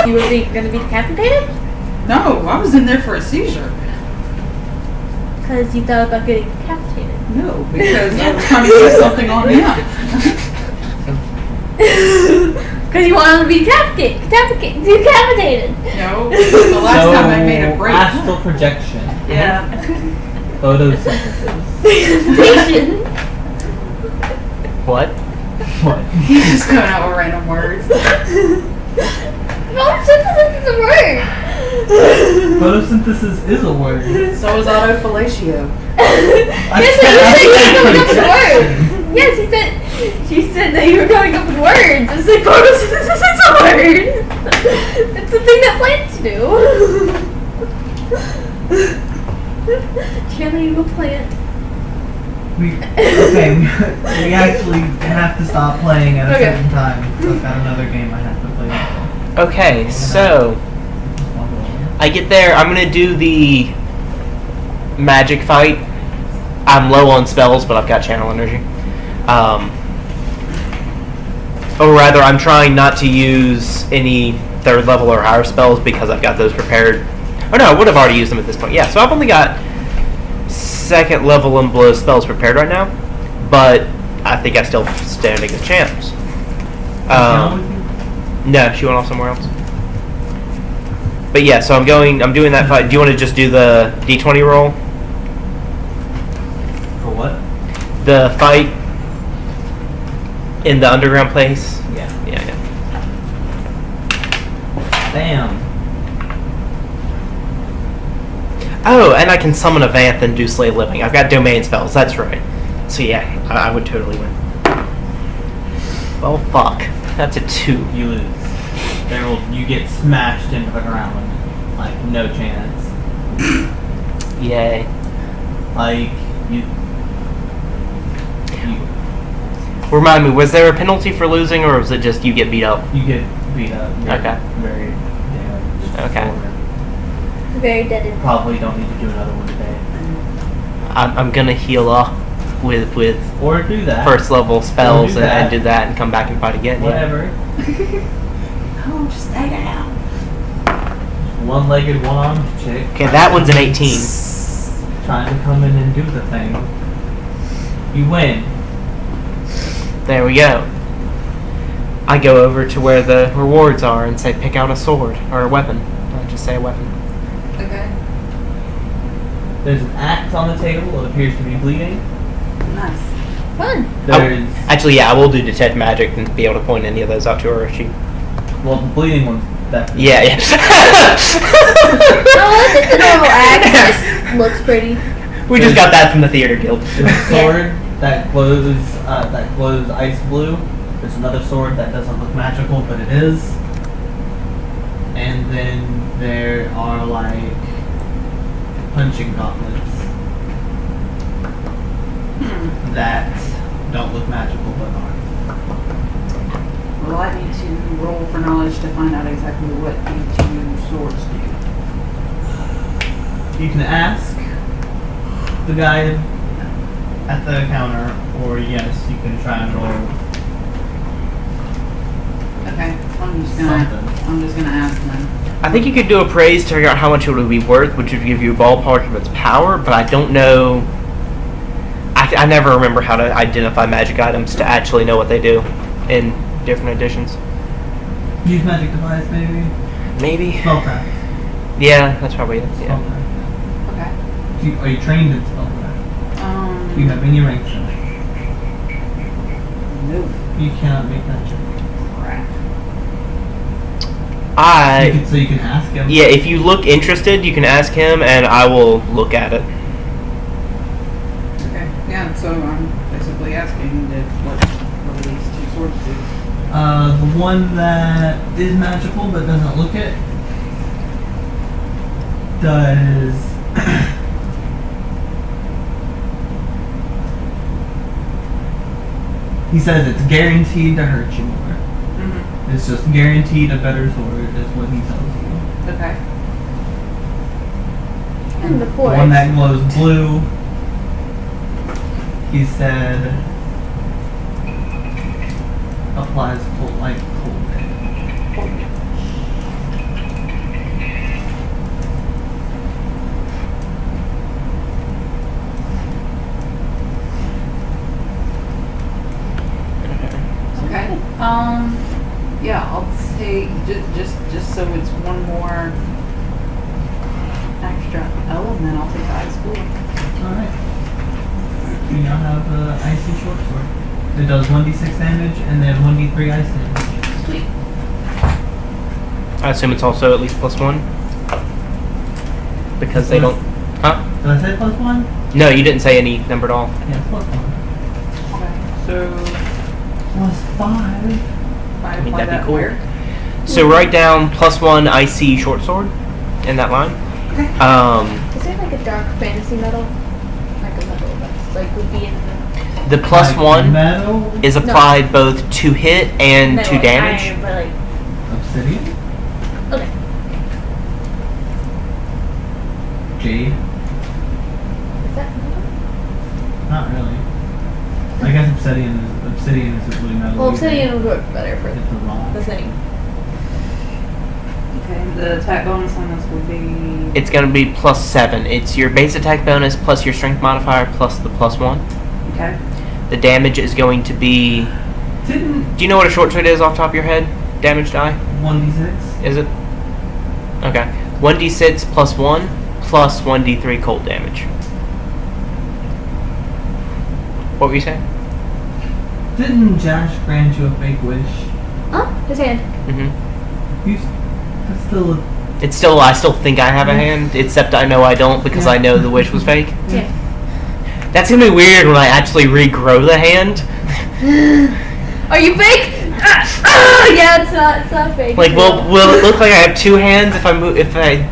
You were going to be decapitated? No, I was in there for a seizure. Because you thought about getting decapitated. No, because I was trying to do something on him. Because you wanted to be decapitated. No, the last time I made a break. Astral projection. Yeah. Photosynthesis. Presentation. What? What? He's just coming out with random words. Photosynthesis is a word. Photosynthesis is a word. So is autofellatio. Yes, she said that you were coming up with words. It's like photosynthesis is a word. It's the thing that plants do. Channeling a plant. We actually have to stop playing at a certain time. So I've got another game I have to play. Okay, so I get there. I'm gonna do the magic fight. I'm low on spells, but I've got channel energy. Or rather, I'm trying not to use any 3rd level or higher spells because I've got those prepared. Oh no, I would have already used them at this point. Yeah, so I've only got 2nd level and below spells prepared right now, but I think I still stand a good chance. No, she went off somewhere else. But yeah, so I'm doing that fight. Do you want to just do the D20 roll? For what? The fight in the underground place? Yeah. Yeah. Damn. Oh, and I can summon a Vanth and do Slay Living. I've got domain spells, that's right. So yeah, I would totally win. Well, fuck. That's a 2. You lose. You get smashed into the ground. Like, no chance. Yay. Like, you Remind me, was there a penalty for losing, or was it just you get beat up? You get beat up. Okay. Very damaged. Okay. Very dead. Probably don't need to do another one today. I'm gonna heal up with Or do that. 1st level spells that. and do that and come back and fight again. Whatever. Oh, just stay down. One-legged, one-armed chick. Okay, that one's an 18. Trying to come in and do the thing. You win. There we go. I go over to where the rewards are and say pick out a sword or a weapon. I just say a weapon. Okay. There's an axe on the table. It appears to be bleeding. Nice. Fun. There's Actually, yeah, I will do detect magic and be able to point any of those out to her if she. well, the bleeding one's definitely. Yeah. No, it's just a normal axe. It just looks pretty. We just got that from the theater guild. There's a sword that glows ice blue. There's another sword that doesn't look magical, but it is. And then there are like punching gauntlets that don't look magical, but are. Well, I need to roll for knowledge to find out exactly what the 2 swords do. You can ask the guy at the counter, or yes, you can try and roll Okay, I'm just gonna ask them. I think you could do appraise to figure out how much it would be worth, which would give you a ballpark of its power, but I don't know. I never remember how to identify magic items to actually know what they do in different editions. use magic device, maybe. Maybe. Spellcraft. Yeah, that's probably it. Yeah. Spellcraft. Okay. Are you trained in spellcraft? Do you have any ranks in it? Nope. You cannot make that check. Crap. So you can ask him. Yeah, if you look interested, you can ask him, and I will look at it. Okay. Yeah. So I'm basically asking what do these 2 swords do? The one that is magical but doesn't look it does he says it's guaranteed to hurt you more. Mm-hmm. It's just guaranteed a better sword is what he tells you. Okay. And the The forest. one that glows blue, he said applies cold damage. Okay. Yeah, I'll take just so it's one more extra element. I'll take the ice blue. Alright. You now have icy short sword. It does 1d6 damage and then 1d3 ice damage. Sweet. I assume it's also at least +1. Because they don't. Huh? Did I say +1? No, you didn't say any number at all. Yeah, +1. Okay. So +5. I mean, apply that'd be that cool. where? So write down +1 icy short sword in that line. Okay. Is there like a dark fantasy metal? Like a metal that's like would be in The +1 Metal? is applied both to hit and metal, to damage. iron, but like Obsidian? okay. Jade? Is that metal? Not really. I guess obsidian is a blue metal. Well, obsidian would work better for It's a rock. the thing. Okay. The attack bonus on this would be. It's going to be +7. It's your base attack bonus plus your strength modifier plus the +1. Okay. The damage is going to be. Didn't Do you know what a short sword is off the top of your head? Damage die? 1d6? Is it? Okay. 1d6 +1 plus 1d3 cold damage. What were you saying? Didn't Josh grant you a fake wish? Huh? His hand. Mm-hmm. That's still a... It's still. I still think I have a hand, except I know I don't because I know the wish was fake. Yeah. That's gonna be weird when I actually regrow the hand. Are you fake? Yeah, it's not fake. Like, will it look like I have two hands if I move? If the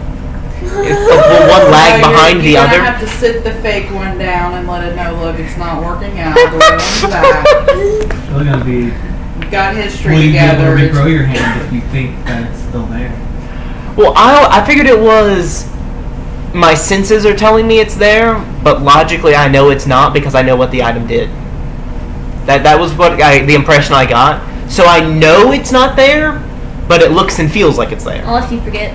one lag No, behind the you're other? gonna have to sit the fake one down and let it know. Look, it's not working out. The one's back. Still gonna be... You've got history Will you be able together. to regrow your hand if you think that it's still there? Well, I figured it was. My senses are telling me it's there, but logically I know it's not because I know what the item did. That was the impression I got. So I know it's not there, but it looks and feels like it's there. Unless you forget.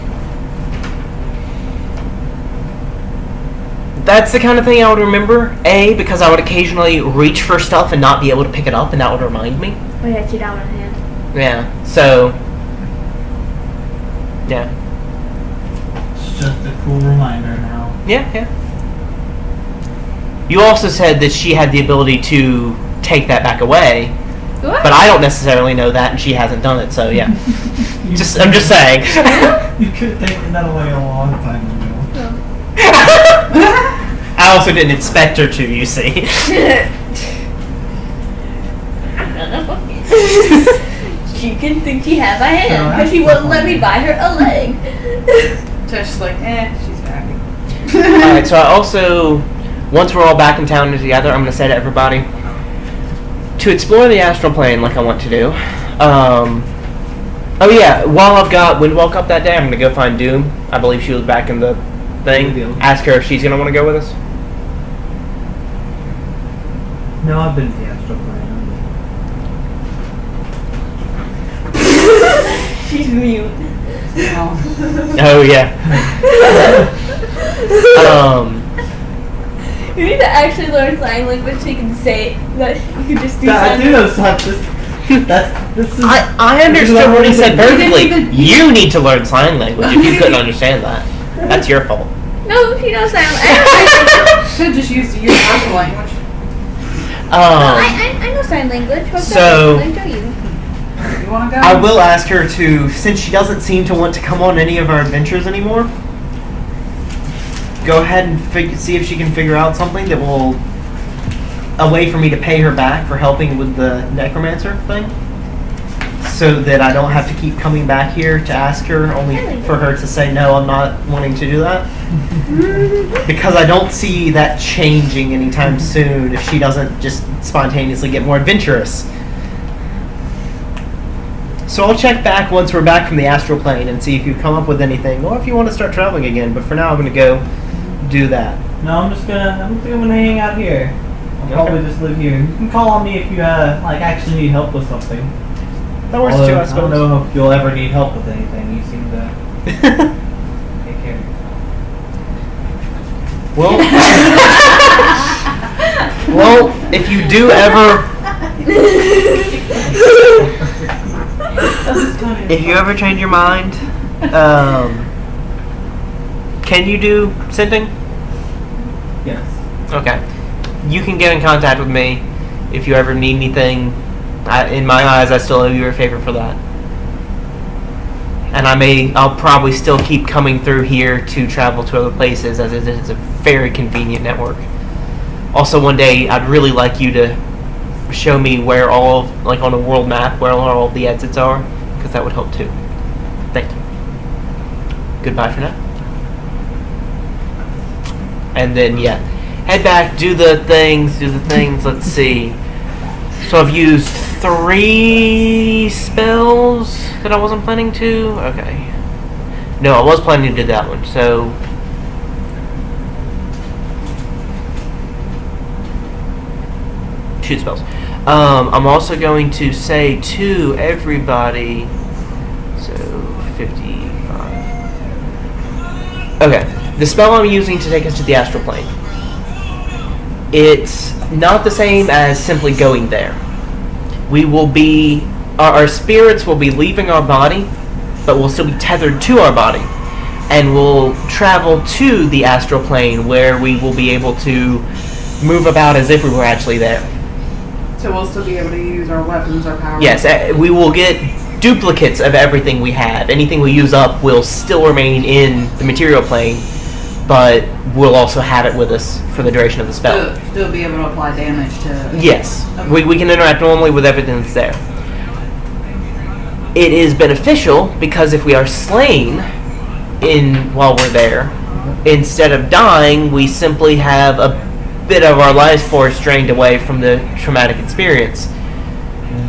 That's the kind of thing I would remember. A, because I would occasionally reach for stuff and not be able to pick it up, and that would remind me. Oh yeah, it's your dominant hand. Yeah. So. Yeah. It's just a cool reminder now. Yeah. Yeah. You also said that she had the ability to take that back away, What? but I don't necessarily know that, and she hasn't done it. So yeah. I'm just saying. You could have taken that away a long time ago. I also didn't expect her to, you see. She can think she has a hand because she wouldn't let me buy her a leg. Tesh's like, she's happy. Alright, so I also, once we're all back in town together, I'm going to say to everybody, to explore the astral plane like I want to do. Oh yeah, while I've got Windwalk up that day, I'm going to go find Doom. I believe she was back in the thing. Ask her if she's going to want to go with us. No, I've been to the astral plane. She's mute. Oh yeah. You need to actually learn sign language so you can say that you can just do I sign do know language. this is... I understood what he said perfectly. You need to learn sign language if you couldn't understand that. That's your fault. No, she knows sign language. Should just use the universal language. I know sign language. What's So- that? Let me show you. You want to go? I will ask her to, since she doesn't seem to want to come on any of our adventures anymore, go ahead and see if she can figure out something that will, a way for me to pay her back for helping with the necromancer thing, so that I don't have to keep coming back here to ask her, only for her to say, no, I'm not wanting to do that. Because I don't see that changing anytime soon if she doesn't just spontaneously get more adventurous. So I'll check back once we're back from the astral plane and see if you come up with anything, or if you want to start traveling again. But for now, I'm going to go do that. No, I think I'm gonna hang out here. I'll probably just live here. You can call on me if you actually need help with something. That works Although, too, I I don't suppose. know if you'll ever need help with anything. You seem to take care of yourself. Well, if you do ever, If you ever change your mind, can you do scenting? Yes. Okay. You can get in contact with me if you ever need anything. In my eyes, I still owe you a favor for that. And I'll probably still keep coming through here to travel to other places, as it is a very convenient network. Also, one day, I'd really like you to show me where on a world map, where all the exits are, because that would help too. Thank you. Goodbye for now. And then, yeah, head back, do the things, let's see. So I've used 3 spells that I wasn't planning to? Okay. No, I was planning to do that one, so... shoot spells. I'm also going to say to everybody... so, 55... Okay. The spell I'm using to take us to the astral plane. It's not the same as simply going there. We will be... Our spirits will be leaving our body, but we'll still be tethered to our body. And we'll travel to the astral plane, where we will be able to move about as if we were actually there. So we'll still be able to use our weapons, our powers? Yes, we will get duplicates of everything we have. Anything we use up will still remain in the material plane, but we'll also have it with us for the duration of the spell. Still be able to apply damage to... Yes. Okay. We can interact normally with everything that's there. It is beneficial because if we are slain while we're there, instead of dying, we simply have a bit of our life force drained away from the traumatic experience.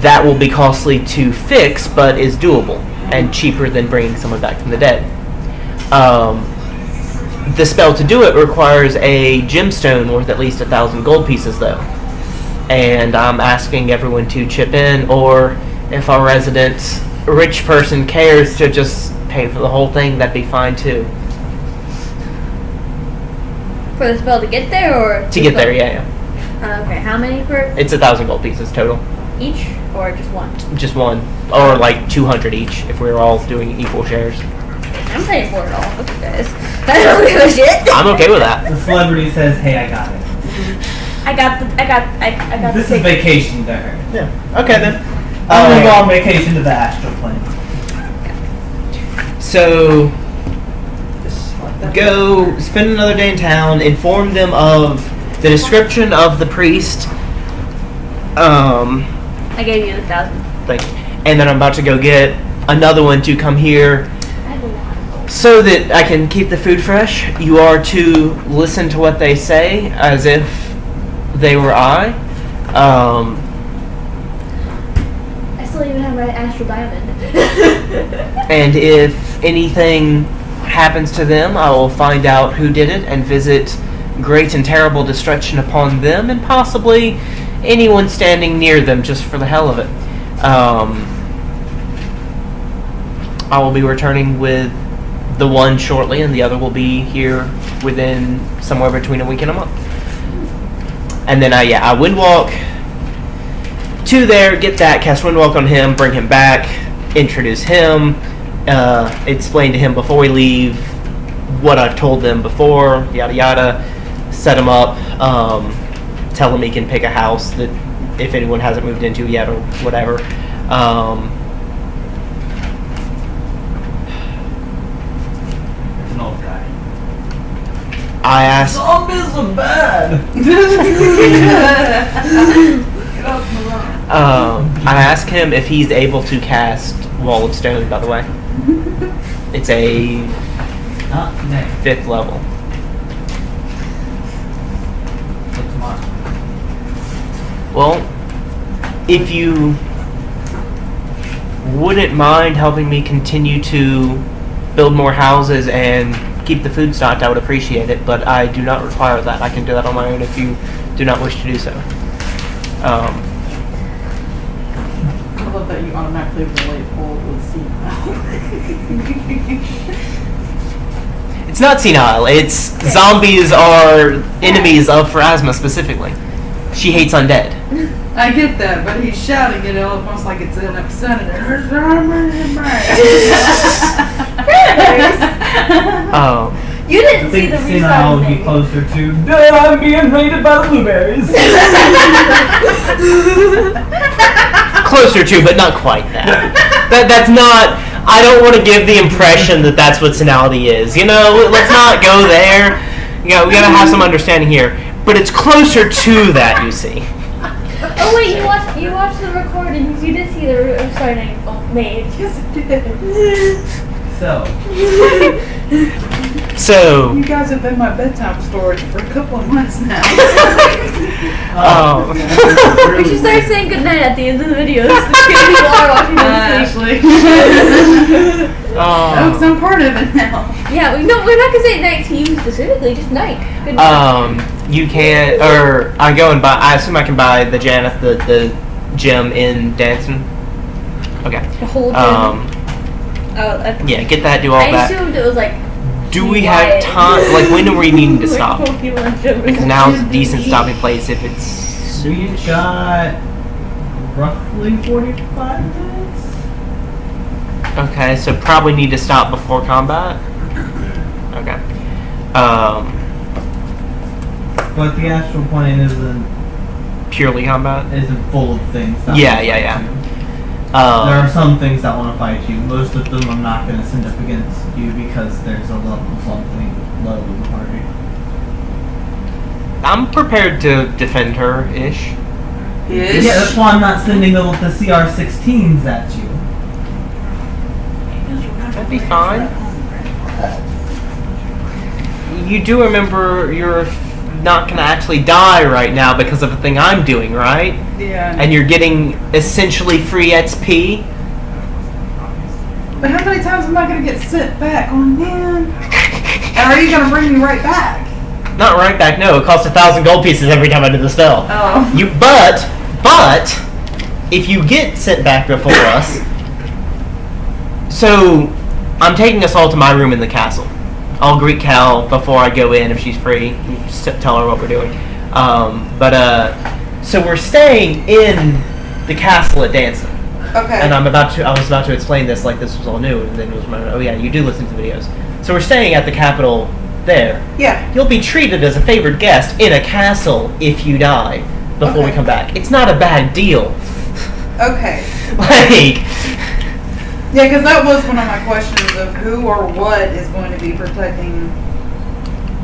That will be costly to fix, but is doable and cheaper than bringing someone back from the dead. The spell to do it requires a gemstone worth at least 1,000 gold pieces, though. And I'm asking everyone to chip in, or if our resident rich person cares to just pay for the whole thing, that'd be fine too. For the spell to get there, or To get there, yeah. Okay, how many per It's 1,000 gold pieces total. each, or just one? Just one. Or like 200 each, if we were all doing equal shares. I'm paying for it all. Fuck you guys. I don't give a shit. I'm okay with that. The celebrity says, "Hey, I got it." I got This the is vacation to her. Yeah. Okay then. I'm gonna go on vacation to the astral plane. So, go spend another day in town, inform them of the description of the priest. I gave you the 1,000. Thank you. And then I'm about to go get another one to come here I have a lot of gold. so that I can keep the food fresh. You are to listen to what they say as if they were I. I still even have my astral diamond. And if anything happens to them, I will find out who did it and visit great and terrible destruction upon them and possibly anyone standing near them just for the hell of it. I will be returning with the one shortly, and the other will be here within somewhere between a week and a month. And then I windwalk to there, get that, cast windwalk on him, bring him back, introduce him, explain to him before we leave what I've told them before, yada yada, set him up, tell him he can pick a house that if anyone hasn't moved into yet or whatever. It's an old guy. I asked. Zombies are bad. I asked him if he's able to cast Wall of Stone. By the way, it's a Not today. 5th level. But tomorrow. Well, if you wouldn't mind helping me continue to build more houses and keep the food stocked, I would appreciate it, but I do not require that. I can do that on my own if you do not wish to do so. I love that you automatically relate old with senile. It's not senile. It's zombies are enemies of Pharasma specifically. She hates undead. I get that, but he's shouting it almost like it's an obscenity. Oh. You I didn't see think the senile would be restarting. closer to, "Dad, I'm being raided by the blueberries." Closer to, but not quite that. That's not. I don't want to give the impression that that's what senility is. You know, let's not go there. You know, we gotta have some understanding here. But it's closer to that, you see. Oh wait, you watched the recordings. You did see the restarting made. Yes, I did. So. You guys have been my bedtime story for a couple of months now. Oh. We should start saying goodnight at the end of the videos. People are watching them sleep. Ashley. Oh. Because I'm part of it now. Yeah, we're not gonna say night to you specifically, just night. Good night. You can't, or I go and buy. I assume I can buy the Janeth, the gem in Danson. Okay. The whole gym. Yeah, get that. Do all I that. assumed it was like. Do we have time? Like, when are we needing to stop? Because Because now's a decent stopping place if it's. We've got roughly 45 minutes. Okay, so probably need to stop before combat. Okay. But the astral plane isn't Purely combat. full of things. That Yeah, want to yeah, fight yeah. you. There are some things that want to fight you. Most of them I'm not going to send up against you because there's a level something low in the party. I'm prepared to defend her ish. Ish. Yeah, that's why I'm not sending the CR-16s at you. That'd be fine. You do remember you're not gonna actually die right now because of a thing I'm doing, right? Yeah. And you're getting essentially free XP. But how many times am I going to get sent back? Oh, man. And are you going to bring me right back? Not right back, no. It costs 1,000 gold pieces every time I do the spell. Oh. But if you get sent back before us, so I'm taking us all to my room in the castle. I'll greet Cal before I go in if she's free. Just tell her what we're doing. So we're staying in the castle at Danson. Okay. And I was about to explain this like this was all new, and then it was remembered, oh yeah, you do listen to videos. So we're staying at the capital there. Yeah. You'll be treated as a favored guest in a castle if you die before we come back. It's not a bad deal. Okay. Like. Yeah, because that was one of my questions of who or what is going to be protecting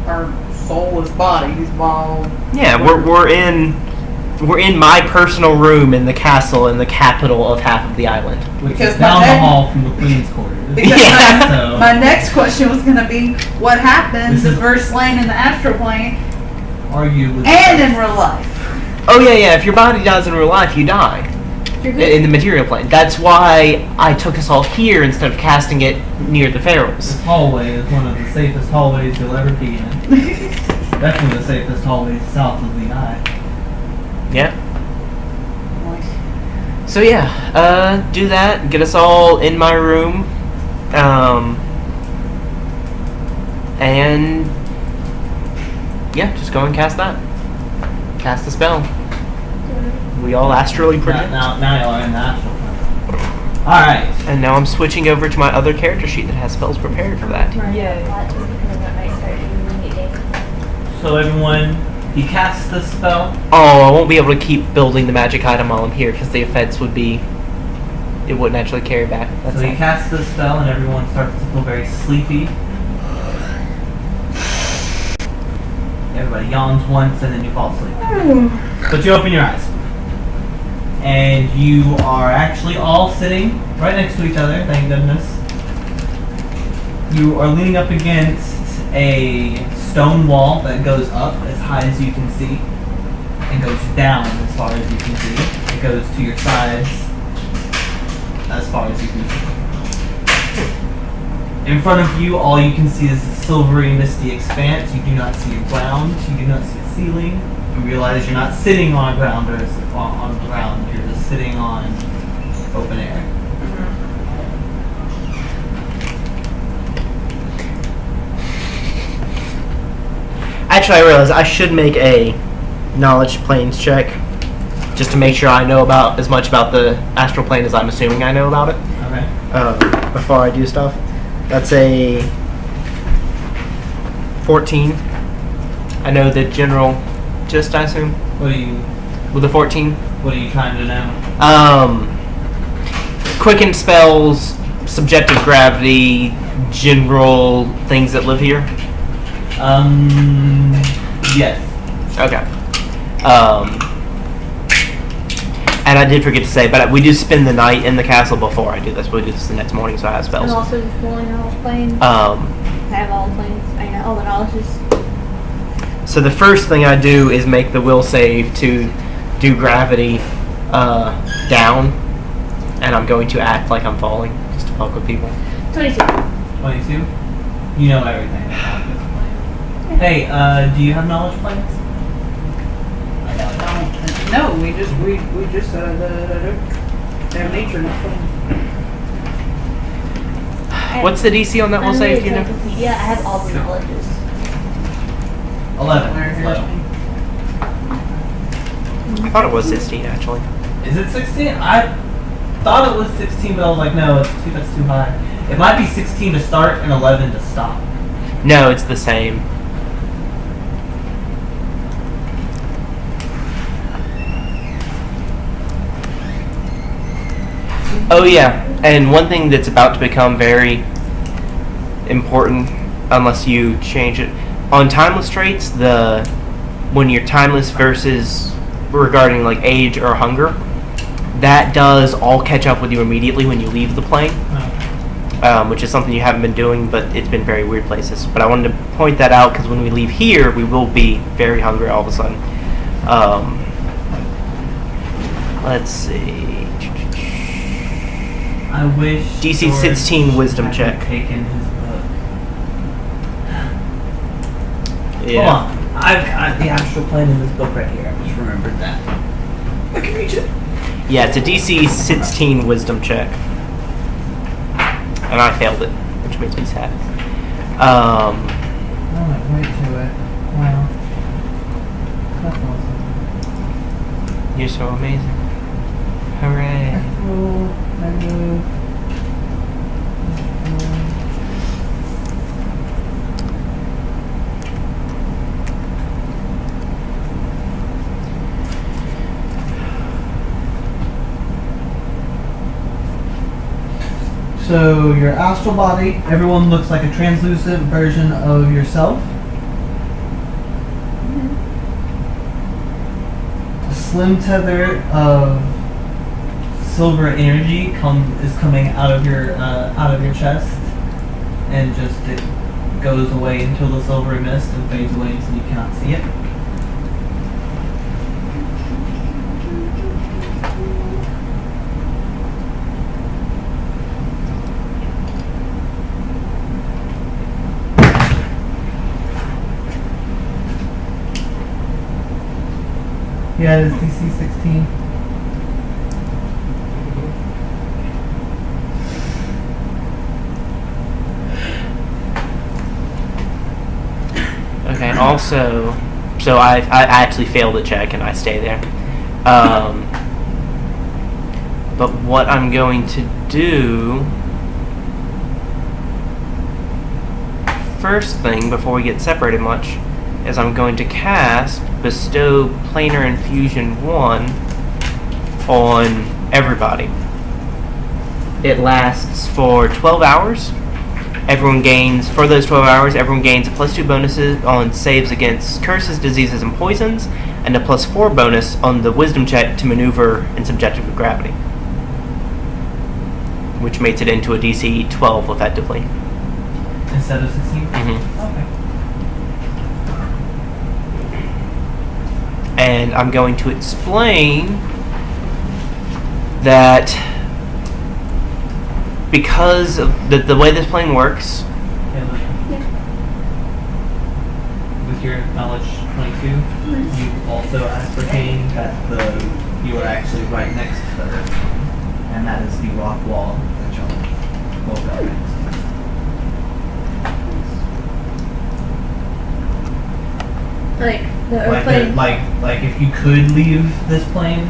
our soulless bodies while. Yeah, we're in my personal room in the castle in the capital of half of the island. Which Because is down the my hall from the Queen's quarters. Because Yeah. my next question was going to be what happens This if is- we're slain in the astral plane Arguably. and in real life. Oh yeah. If your body dies in real life, you die You're good. in the material plane. That's why I took us all here instead of casting it near the Pharaohs. This hallway is one of the safest hallways you'll ever be in. Definitely the safest hallway south of the eye. Yeah. So yeah, do that. Get us all in my room, and yeah, just go and cast that. Cast the spell. We all astrally project. Now you're in the astral plane. Alright. And now I'm switching over to my other character sheet that has spells prepared for that. So everyone, he casts the spell. Oh, I won't be able to keep building the magic item while I'm here because the effects would be. It wouldn't actually carry back. That's So he all. casts the spell and everyone starts to feel very sleepy. Everybody yawns once and then you fall asleep. But you open your eyes. And you are actually all sitting right next to each other, thank goodness. You are leaning up against a stone wall that goes up as high as you can see and goes down as far as you can see. It goes to your sides as far as you can see. In front of you, all you can see is the silvery, misty expanse. You do not see a ground. You do not see a ceiling. You realize you're not sitting on a ground or on the ground. You're just sitting on open air. Actually, I realize I should make a knowledge planes check. just to make sure I know about as much about the astral plane as I'm assuming I know about it. Okay. Before I do stuff. That's a 14. I know the general gist, I assume. What are you? With a 14. What are you trying to know? Quicken spells, subjective gravity, general things that live here. Yes. Okay. And I did forget to say, but we do spend the night in the castle before I do this. We do this the next morning, so I have spells. And also just pulling all the planes. I have all the planes. I know all the knowledges. So the first thing I do is make the will save to do gravity down, and I'm going to act like I'm falling, just to fuck with people. 22. 22? You know everything about this plane. Hey, do you have knowledge planes? I don't. No, we just have nature. What's the DC on that will save? Do you know? Encyclopedia. I have all the knowledges. 11. I thought it was 16 actually. Is it 16? I thought it was 16, but I was like, no, that's too high. It might be 16 to start and 11 to stop. No, it's the same. Oh yeah, and one thing that's about to become very important, unless you change it, on timeless traits, when you're timeless versus regarding like age or hunger, that does all catch up with you immediately when you leave the plane, which is something you haven't been doing, but it's been very weird places. But I wanted to point that out because when we leave here, we will be very hungry all of a sudden. Let's see. I wish DC 16 wisdom check. Taken his book. Yeah. Hold on. I've got the astral plane in this book right here. I just remembered that. I can reach it. Yeah, it's a DC 16 wisdom check. And I failed it, which makes me sad. Oh, I went to it. Wow. That's awesome. You're so amazing. Hooray. So your astral body, everyone looks like a translucent version of yourself. A slim tether of silver energy is coming out of your chest, and just it goes away until the silvery mist and fades away until you cannot see it. Yeah, it is DC 16. Okay, and also, so I actually failed the check and I stay there. But what I'm going to do, first thing before we get separated much, is I'm going to cast Bestow Planar Infusion 1 on everybody. It lasts for 12 hours. Everyone gains, for those 12 hours, everyone gains a +2 bonuses on saves against curses, diseases, and poisons, and a +4 bonus on the wisdom check to maneuver in subjective gravity, which makes it into a DC 12 effectively. Instead of 16? Mm-hmm. Okay. And I'm going to explain that because of the way this plane works. Yeah. With your knowledge 22, you also ascertain that you are actually right next to the earth, and that is the rock wall that y'all woke up next to. Like the airplane. Like if you could leave this plane,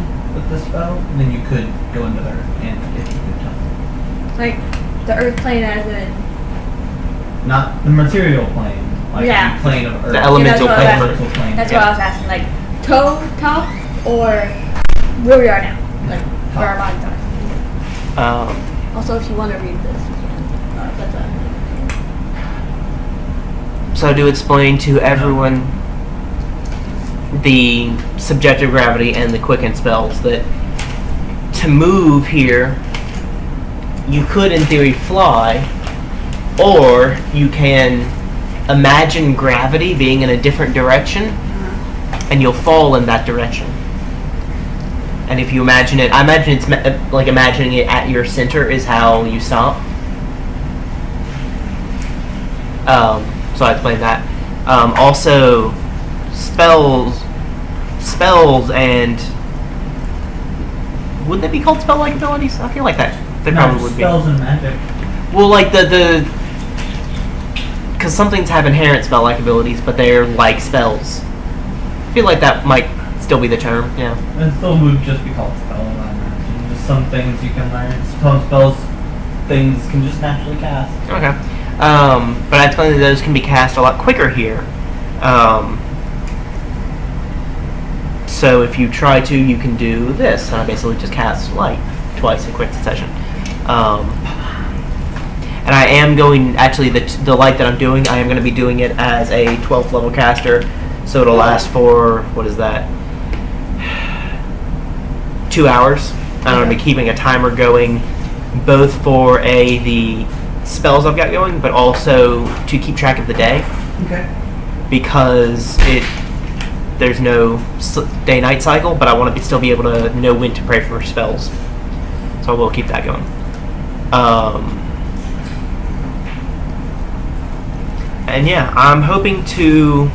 with the spell, then you could go into the earth and if you could tunnel. Like the earth plane as in. Not the material plane, like Yeah. the plane of earth. The elemental Yeah, plane. that's Elemental plane. That's yeah. what I was asking. Like top or where we are now, like where our bodies are. Also, if you want to read this, you can. That's what. So to explain to everyone the subjective gravity and the quicken spells, that to move here, you could in theory fly, or you can imagine gravity being in a different direction, and you'll fall in that direction. And if you imagine it, I imagine it's like imagining it at your center is how you stop. So I explained that. Also, spells, and wouldn't they be called spell-like abilities? I feel like that they probably would be. Spells and magic. Well, like because some things have inherent spell-like abilities, but they're like spells. I feel like that might still be the term. Yeah. And still would just be called spells, I imagine. Just some things you can learn. Some spells, things can just naturally cast. Okay. But I explained that those can be cast a lot quicker here. So if you try to, you can do this, and I basically just cast light twice in quick succession. And I am going, actually, the light that I'm doing, I am going to be doing it as a 12th level caster, so it'll last for, what is that, 2 hours. I'm going to be keeping a timer going, both for the spells I've got going, but also to keep track of the day. Okay. Because there's no day-night cycle, but I want to still be able to know when to pray for spells. So I will keep that going. And yeah, I'm hoping to,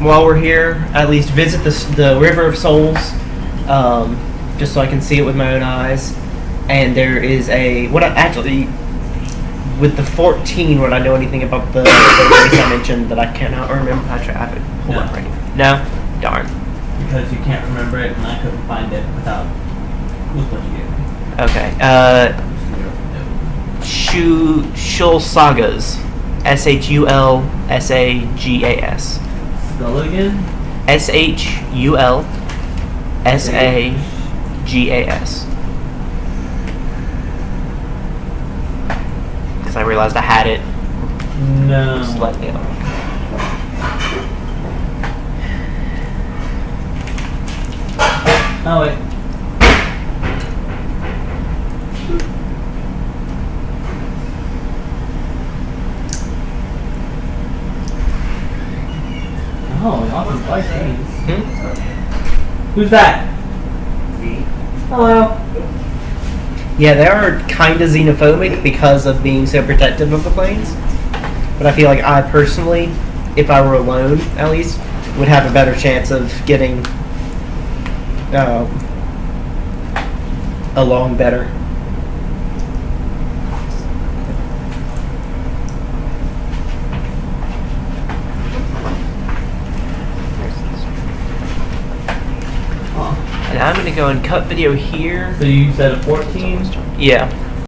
while we're here, at least visit the River of Souls, just so I can see it with my own eyes. And there is with the 14, would I know anything about the race I mentioned that I cannot remember? Actually, I have it pulled up right here. No? Darn. Because you can't remember it, and I couldn't find it with what you gave me. Okay. Shul Sagas. Shulsagas. Spell it again? Shulsagas. Because I realized I had it. No. Just let me know. Oh, wait. Oh, y'all can play things. Who's that? Me. Hello. Yeah, they are kind of xenophobic because of being so protective of the planes. But I feel like I personally, if I were alone at least, would have a better chance of getting along better. And I'm going to go and cut video here. So you said a 14? Yeah.